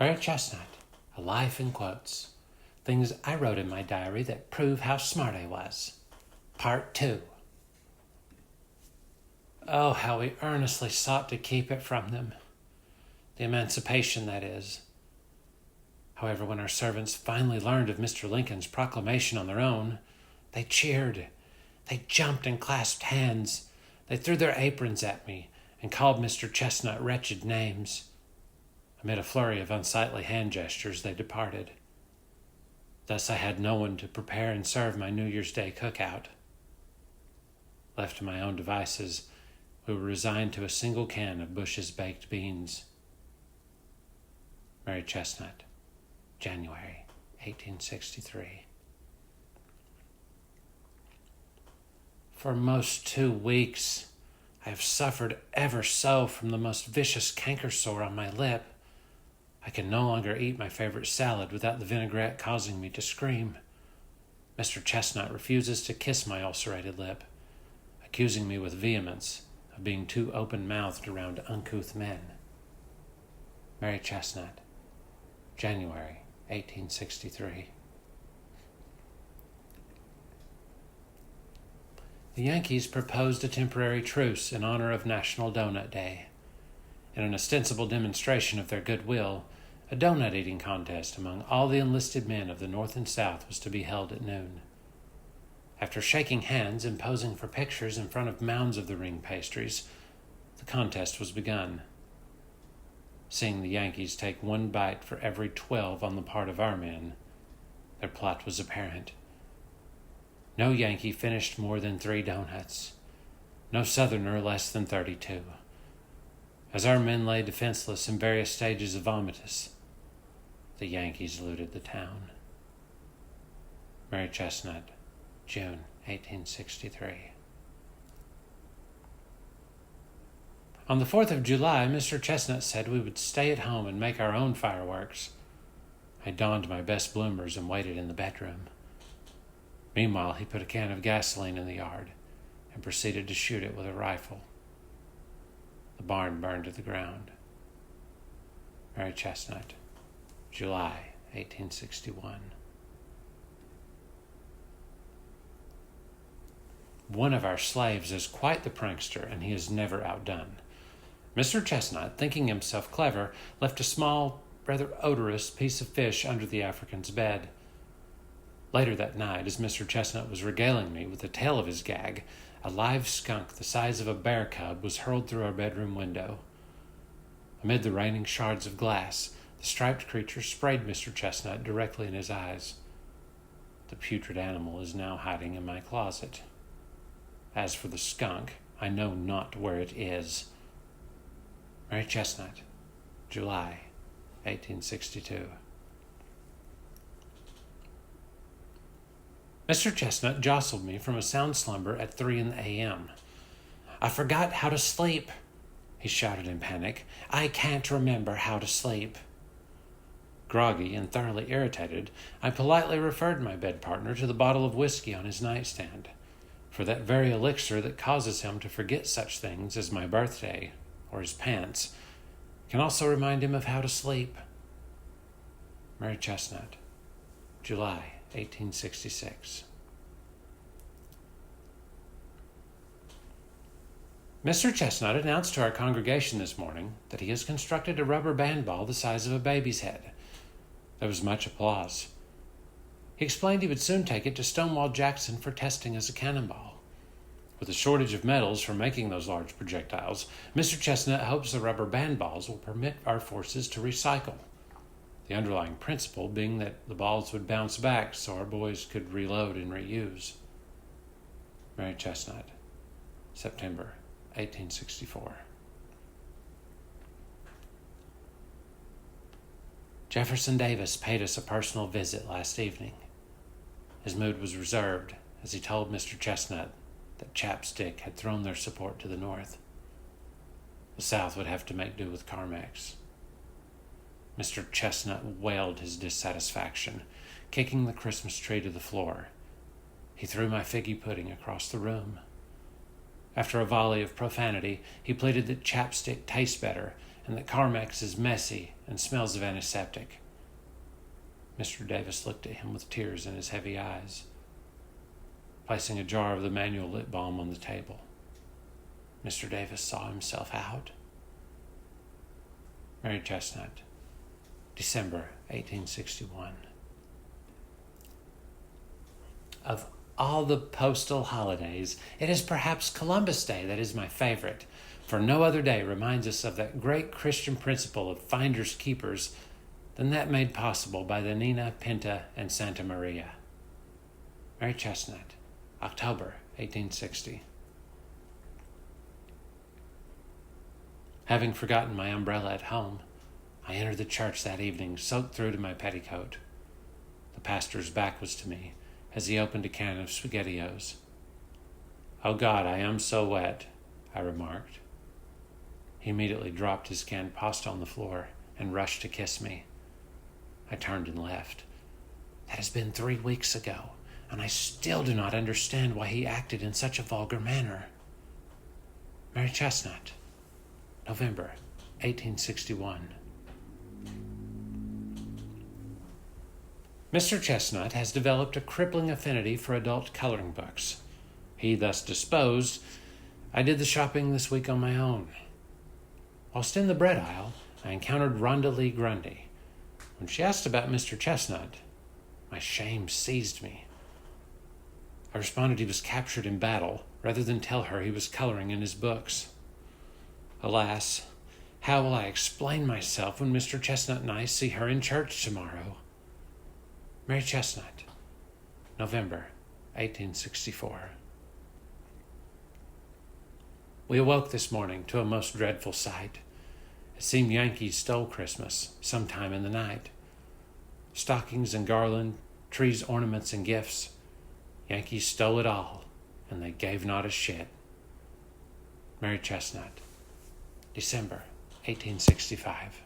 Mary Chesnut, A Life in Quotes. Things I wrote in my diary that prove how smart I was. Part 2. Oh, how we earnestly sought to keep it from them. The emancipation, that is. However, when our servants finally learned of Mr. Lincoln's proclamation on their own, they cheered. They jumped and clasped hands. They threw their aprons at me and called Mr. Chesnut wretched names. Amid a flurry of unsightly hand gestures, they departed. Thus I had no one to prepare and serve my New Year's Day cookout. Left to my own devices, we were resigned to a single can of Bush's baked beans. Mary Chesnut, January 1863. For most 2 weeks, I have suffered ever so from the most vicious canker sore on my lip. I can no longer eat my favorite salad without the vinaigrette causing me to scream. Mr. Chesnut refuses to kiss my ulcerated lip, accusing me with vehemence of being too open-mouthed around uncouth men. Mary Chesnut, January 1863. The Yankees proposed a temporary truce in honor of National Donut Day. In an ostensible demonstration of their goodwill, a donut eating contest among all the enlisted men of the North and South was to be held at noon. After shaking hands and posing for pictures in front of mounds of the ring pastries, the contest was begun. Seeing the Yankees take 1 bite for every 12 on the part of our men, their plot was apparent. No Yankee finished more than 3 donuts. No Southerner less than 32. As our men lay defenseless in various stages of vomitus, the Yankees looted the town. Mary Chesnut, June 1863. On the 4th of July, Mr. Chesnut said we would stay at home and make our own fireworks. I donned my best bloomers and waited in the bedroom. Meanwhile, he put a can of gasoline in the yard and proceeded to shoot it with a rifle. The barn burned to the ground. Mary Chesnut, July 1861. One of our slaves is quite the prankster, and he is never outdone. Mr. Chesnut, thinking himself clever, left a small, rather odorous piece of fish under the African's bed. Later that night, as Mr. Chesnut was regaling me with the tale of his gag, a live skunk the size of a bear cub was hurled through our bedroom window. Amid the raining shards of glass, the striped creature sprayed Mr. Chesnut directly in his eyes. The putrid animal is now hiding in my closet. As for the skunk, I know not where it is. Mary Chesnut, July 1862. Mr. Chesnut jostled me from a sound slumber at 3 a.m. "I forgot how to sleep," he shouted in panic. "I can't remember how to sleep." Groggy and thoroughly irritated, I politely referred my bed partner to the bottle of whiskey on his nightstand, for that very elixir that causes him to forget such things as my birthday or his pants can also remind him of how to sleep. Mary Chesnut, July 1866. Mr. Chesnut announced to our congregation this morning that he has constructed a rubber band ball the size of a baby's head. There was much applause. He explained he would soon take it to Stonewall Jackson for testing as a cannonball. With a shortage of metals for making those large projectiles, Mr. Chesnut hopes the rubber band balls will permit our forces to recycle. The underlying principle being that the balls would bounce back so our boys could reload and reuse. Mary Chesnut, September 1864. Jefferson Davis paid us a personal visit last evening. His mood was reserved as he told Mr. Chesnut that Chapstick had thrown their support to the North. The South would have to make do with Carmex. Mr. Chesnut wailed his dissatisfaction, kicking the Christmas tree to the floor. He threw my figgy pudding across the room. After a volley of profanity, he pleaded that Chapstick tastes better and that Carmex is messy and smells of antiseptic. Mr. Davis looked at him with tears in his heavy eyes, placing a jar of the manual lip balm on the table. Mr. Davis saw himself out. Mary Chesnut, December 1861. Of all the postal holidays, it is perhaps Columbus Day that is my favorite, for no other day reminds us of that great Christian principle of finders keepers than that made possible by the Nina, Pinta, and Santa Maria. Mary Chesnut, October 1860. Having forgotten my umbrella at home, I entered the church that evening, soaked through to my petticoat. The pastor's back was to me as he opened a can of SpaghettiOs. "Oh God, I am so wet," I remarked. He immediately dropped his canned pasta on the floor and rushed to kiss me. I turned and left. That has been 3 weeks ago, and I still do not understand why he acted in such a vulgar manner. Mary Chesnut, November 1861. Mr. Chesnut has developed a crippling affinity for adult coloring books. He thus disposed, I did the shopping this week on my own. Whilst in the bread aisle, I encountered Rhonda Lee Grundy. When she asked about Mr. Chesnut, my shame seized me. I responded he was captured in battle, rather than tell her he was coloring in his books. Alas, how will I explain myself when Mr. Chesnut and I see her in church tomorrow? Mary Chesnut, November 1864. We awoke this morning to a most dreadful sight. It seemed Yankees stole Christmas sometime in the night. Stockings and garland, trees, ornaments, and gifts. Yankees stole it all, and they gave not a shit. Mary Chesnut, December 1865.